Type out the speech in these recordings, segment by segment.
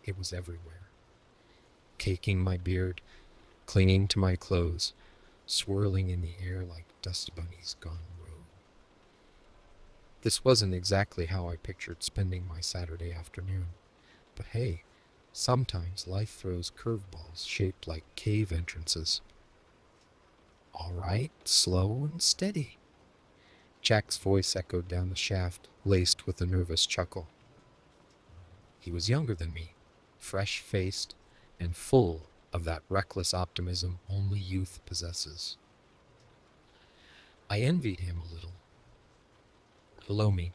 It was everywhere, caking my beard, clinging to my clothes, swirling in the air like dust bunnies gone rogue. This wasn't exactly how I pictured spending my Saturday afternoon, but hey, sometimes life throws curveballs shaped like cave entrances. All right, slow and steady. Jack's voice echoed down the shaft, laced with a nervous chuckle. He was younger than me, fresh-faced, and full of that reckless optimism only youth possesses. I envied him a little. Below me,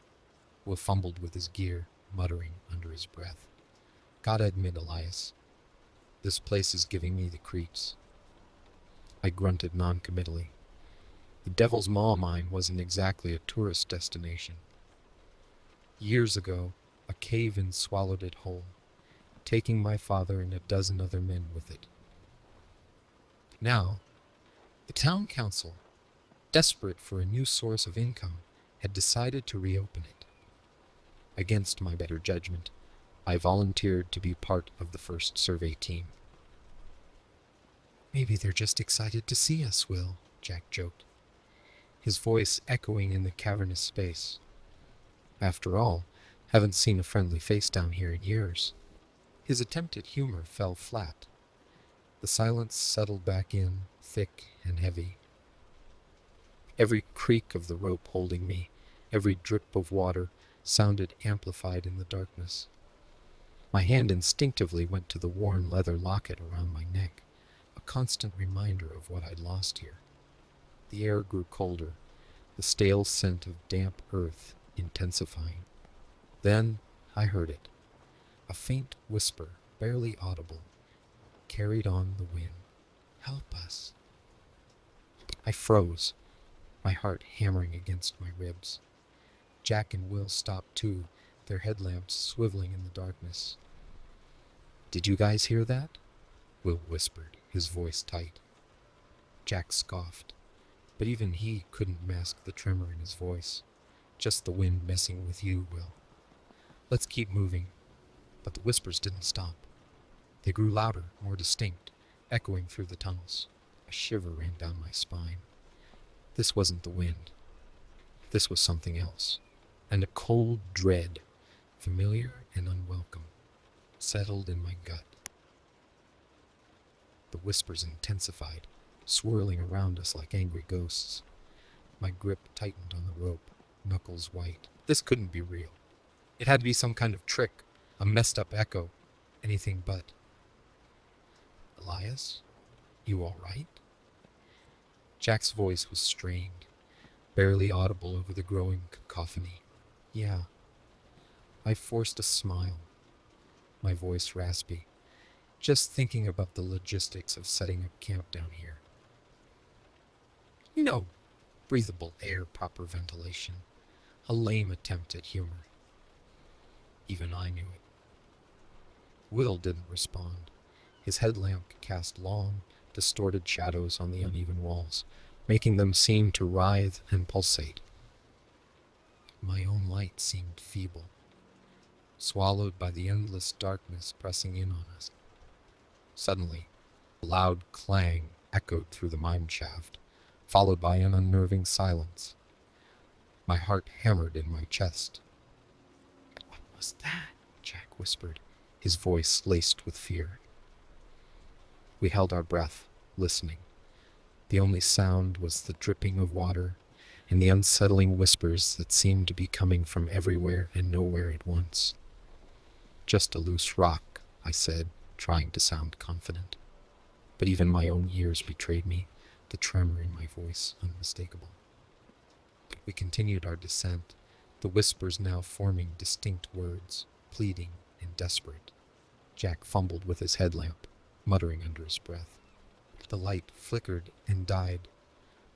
Will fumbled with his gear, muttering under his breath. Gotta admit, Elias, this place is giving me the creeps. I grunted non-committally. The Devil's Maw mine wasn't exactly a tourist destination. Years ago, a cave-in swallowed it whole, taking my father and a dozen other men with it. Now, the town council, desperate for a new source of income, had decided to reopen it. Against my better judgment, I volunteered to be part of the first survey team. Maybe they're just excited to see us, Will, Jack joked, his voice echoing in the cavernous space. After all, haven't seen a friendly face down here in years. His attempt at humor fell flat. The silence settled back in, thick and heavy. Every creak of the rope holding me, every drip of water, sounded amplified in the darkness. My hand instinctively went to the worn leather locket around my neck, a constant reminder of what I'd lost here. The air grew colder, the stale scent of damp earth intensifying. Then I heard it, a faint whisper, barely audible, carried on the wind. Help us. I froze, my heart hammering against my ribs. Jack and Will stopped too, their headlamps swiveling in the darkness. Did you guys hear that? Will whispered, his voice tight. Jack scoffed, but even he couldn't mask the tremor in his voice. Just the wind messing with you, Will. Let's keep moving. But the whispers didn't stop. They grew louder, more distinct, echoing through the tunnels. A shiver ran down my spine. This wasn't the wind. This was something else. And a cold dread, familiar and unwelcome, settled in my gut. The whispers intensified, swirling around us like angry ghosts. My grip tightened on the rope, knuckles white. This couldn't be real. It had to be some kind of trick, a messed-up echo, anything but. Elias, you all right? Jack's voice was strained, barely audible over the growing cacophony. Yeah. I forced a smile, my voice raspy, just thinking about the logistics of setting up camp down here. No breathable air, proper ventilation, a lame attempt at humor. Even I knew it. Will didn't respond. His headlamp cast long, distorted shadows on the uneven walls, making them seem to writhe and pulsate. My own light seemed feeble, swallowed by the endless darkness pressing in on us. Suddenly, a loud clang echoed through the mine shaft, followed by an unnerving silence. My heart hammered in my chest. What was that? Jack whispered, his voice laced with fear. We held our breath, listening. The only sound was the dripping of water and the unsettling whispers that seemed to be coming from everywhere and nowhere at once. Just a loose rock, I said, trying to sound confident. But even my own ears betrayed me, the tremor in my voice unmistakable. We continued our descent, the whispers now forming distinct words, pleading and desperate. Jack fumbled with his headlamp, muttering under his breath. The light flickered and died,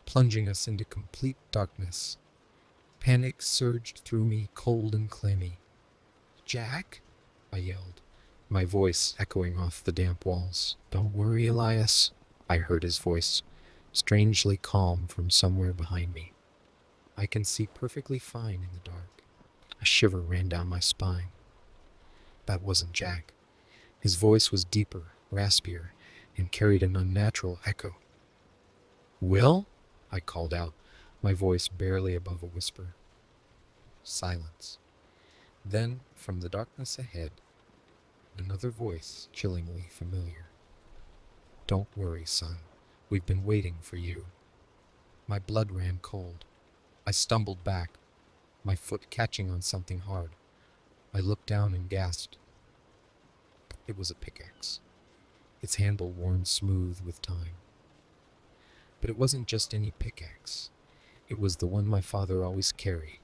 plunging us into complete darkness. Panic surged through me, cold and clammy. Jack? I yelled, my voice echoing off the damp walls. Don't worry, Elias, I heard his voice, strangely calm from somewhere behind me. I can see perfectly fine in the dark. A shiver ran down my spine. That wasn't Jack. His voice was deeper, raspier, and carried an unnatural echo. "Will?" I called out, my voice barely above a whisper. Silence. Then, from the darkness ahead, another voice, chillingly familiar. "Don't worry, son. We've been waiting for you." My blood ran cold. I stumbled back, my foot catching on something hard. I looked down and gasped. It was a pickaxe, its handle worn smooth with time. But it wasn't just any pickaxe. It was the one my father always carried.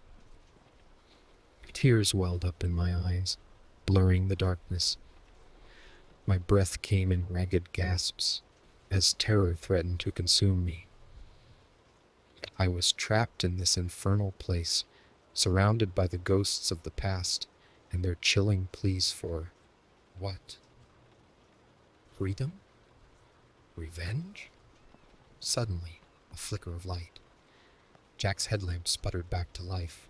Tears welled up in my eyes, blurring the darkness. My breath came in ragged gasps, as terror threatened to consume me. I was trapped in this infernal place, surrounded by the ghosts of the past and their chilling pleas for what? Freedom? Revenge? Suddenly, a flicker of light. Jack's headlamp sputtered back to life,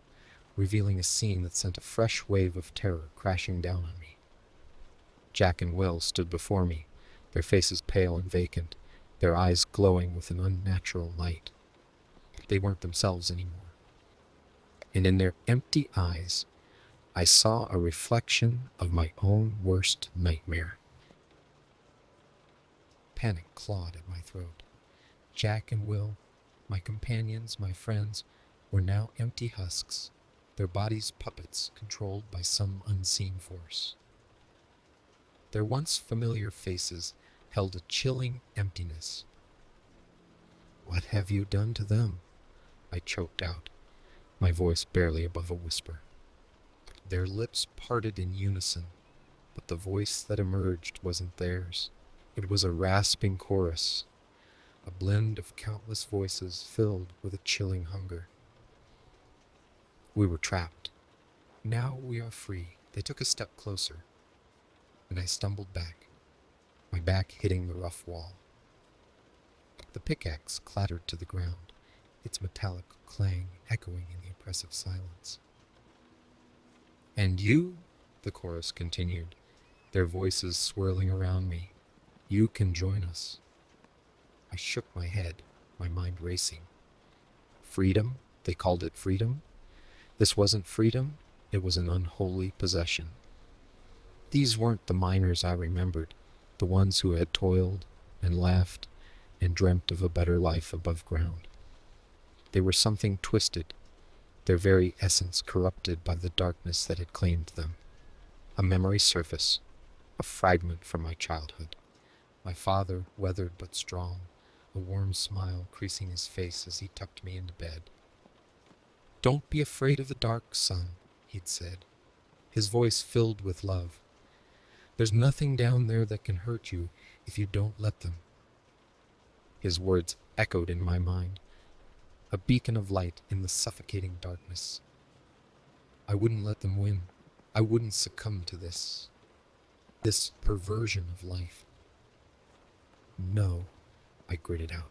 revealing a scene that sent a fresh wave of terror crashing down on me. Jack and Will stood before me, their faces pale and vacant, their eyes glowing with an unnatural light. They weren't themselves anymore. And in their empty eyes, I saw a reflection of my own worst nightmare. Panic clawed at my throat. Jack and Will, my companions, my friends, were now empty husks, their bodies puppets controlled by some unseen force. Their once familiar faces held a chilling emptiness. "What have you done to them?" I choked out, my voice barely above a whisper. Their lips parted in unison, but the voice that emerged wasn't theirs. It was a rasping chorus, a blend of countless voices filled with a chilling hunger. We were trapped. Now we are free. They took a step closer, and I stumbled back, my back hitting the rough wall. The pickaxe clattered to the ground, its metallic clang echoing in the oppressive silence. "And you," the chorus continued, their voices swirling around me, "you can join us." I shook my head, my mind racing. Freedom? They called it freedom? This wasn't freedom, it was an unholy possession. These weren't the miners I remembered, the ones who had toiled and laughed and dreamt of a better life above ground. They were something twisted, their very essence corrupted by the darkness that had claimed them. A memory surface, a fragment from my childhood. My father, weathered but strong, a warm smile creasing his face as he tucked me into bed. "Don't be afraid of the dark, son," he'd said, his voice filled with love. "There's nothing down there that can hurt you if you don't let them." His words echoed in my mind, a beacon of light in the suffocating darkness. I wouldn't let them win. I wouldn't succumb to this perversion of life. "No," I gritted out,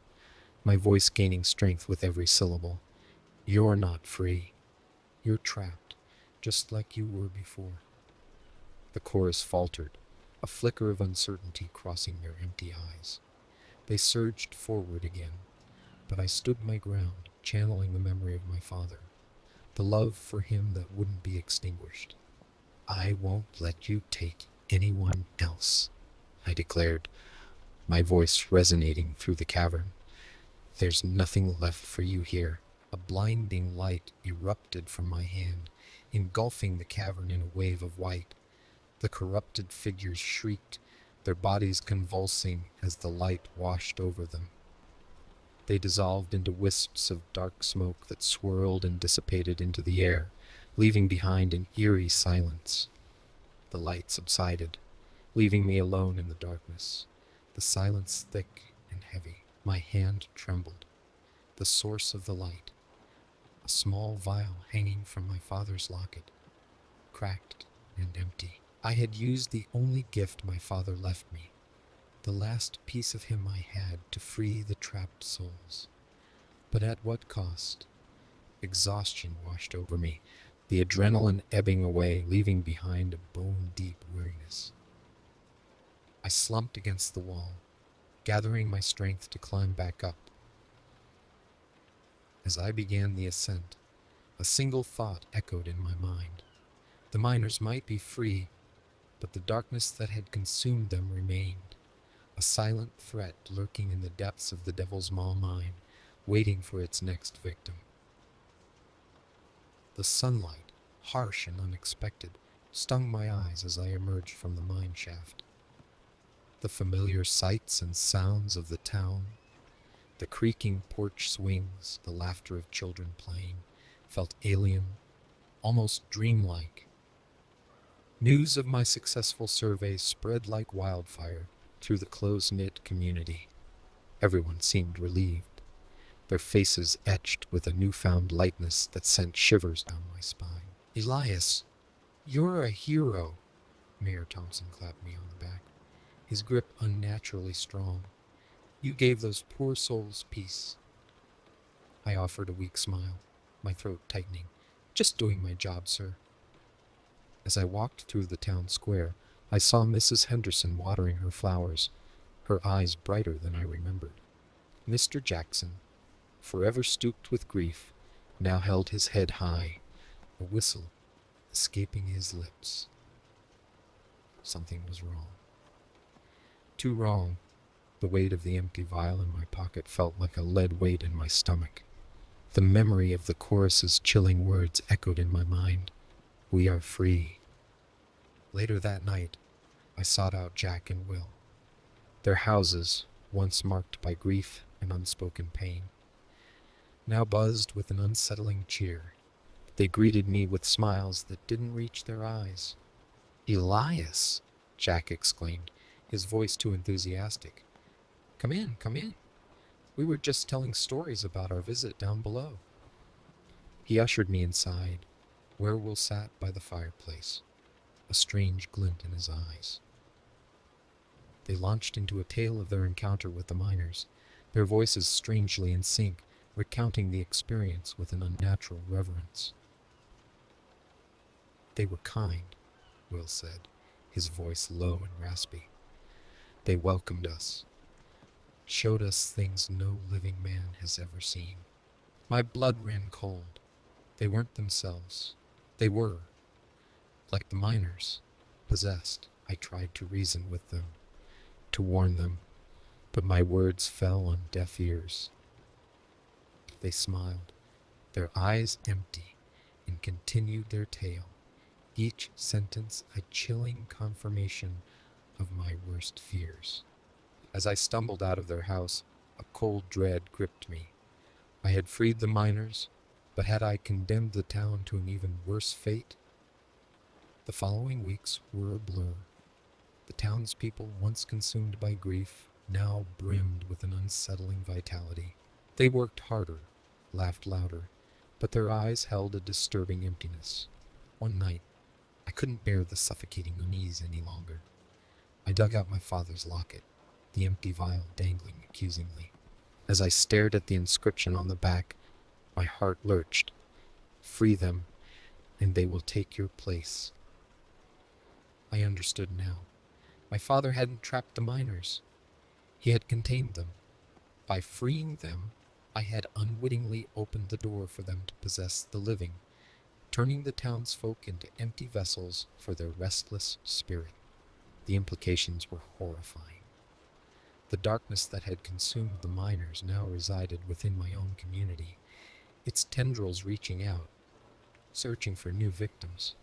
my voice gaining strength with every syllable. "You're not free. You're trapped, just like you were before." The chorus faltered, a flicker of uncertainty crossing their empty eyes. They surged forward again, but I stood my ground, channeling the memory of my father, the love for him that wouldn't be extinguished. "I won't let you take anyone else," I declared, my voice resonating through the cavern. "There's nothing left for you here." A blinding light erupted from my hand, engulfing the cavern in a wave of white. The corrupted figures shrieked, their bodies convulsing as the light washed over them. They dissolved into wisps of dark smoke that swirled and dissipated into the air, leaving behind an eerie silence. The light subsided, leaving me alone in the darkness, the silence thick and heavy. My hand trembled. The source of the light, a small vial hanging from my father's locket, cracked and empty. I had used the only gift my father left me, the last piece of him I had to free the trapped souls. But at what cost? Exhaustion washed over me, the adrenaline ebbing away, leaving behind a bone-deep weariness. I slumped against the wall, gathering my strength to climb back up. As I began the ascent, a single thought echoed in my mind. The miners might be free, but the darkness that had consumed them remained, a silent threat lurking in the depths of the Devil's Maw mine, waiting for its next victim. The sunlight, harsh and unexpected, stung my eyes as I emerged from the mine shaft. The familiar sights and sounds of the town, the creaking porch swings, the laughter of children playing, felt alien, almost dreamlike. News of my successful survey spread like wildfire through the close-knit community. Everyone seemed relieved, their faces etched with a newfound lightness that sent shivers down my spine. "Elias, you're a hero," Mayor Thompson clapped me on the back, his grip unnaturally strong. "You gave those poor souls peace." I offered a weak smile, my throat tightening. "Just doing my job, sir." As I walked through the town square, I saw Mrs. Henderson watering her flowers, her eyes brighter than I remembered. Mr. Jackson, forever stooped with grief, now held his head high, a whistle escaping his lips. Something was wrong. Too wrong. The weight of the empty vial in my pocket felt like a lead weight in my stomach. The memory of the chorus's chilling words echoed in my mind. "We are free." Later that night, I sought out Jack and Will. Their houses, once marked by grief and unspoken pain, now buzzed with an unsettling cheer. They greeted me with smiles that didn't reach their eyes. "Elias!" Jack exclaimed, his voice too enthusiastic. Come in, come in. We were just telling stories about our visit down below." He ushered me inside, where Will sat by the fireplace, a strange glint in his eyes. They launched into a tale of their encounter with the miners, their voices strangely in sync, recounting the experience with an unnatural reverence. "They were kind," Will said, his voice low and raspy. "They welcomed us, showed us things no living man has ever seen." My blood ran cold. They weren't themselves. They were, like the miners, possessed. I tried to reason with them, to warn them, but my words fell on deaf ears. They smiled, their eyes empty, and continued their tale, each sentence a chilling confirmation of my worst fears. As I stumbled out of their house, a cold dread gripped me. I had freed the miners, but had I condemned the town to an even worse fate? The following weeks were a blur. The townspeople, once consumed by grief, now brimmed with an unsettling vitality. They worked harder, laughed louder, but their eyes held a disturbing emptiness. One night, I couldn't bear the suffocating unease any longer. I dug out my father's locket, the empty vial dangling accusingly. As I stared at the inscription on the back, my heart lurched. "Free them, and they will take your place." I understood now. My father hadn't trapped the miners. He had contained them. By freeing them, I had unwittingly opened the door for them to possess the living, turning the townsfolk into empty vessels for their restless spirit. The implications were horrifying. The darkness that had consumed the miners now resided within my own community, its tendrils reaching out, searching for new victims.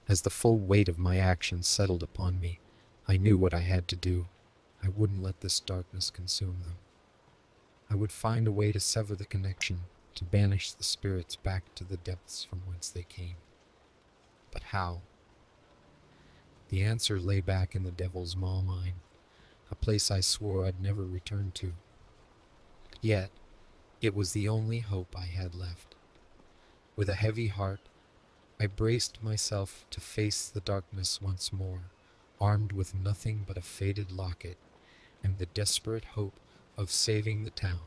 As the full weight of my actions settled upon me, I knew what I had to do. I wouldn't let this darkness consume them. I would find a way to sever the connection, to banish the spirits back to the depths from whence they came. But how? The answer lay back in the Devil's Maw mine, a place I swore I'd never return to. Yet, it was the only hope I had left. With a heavy heart, I braced myself to face the darkness once more, armed with nothing but a faded locket and the desperate hope of saving the town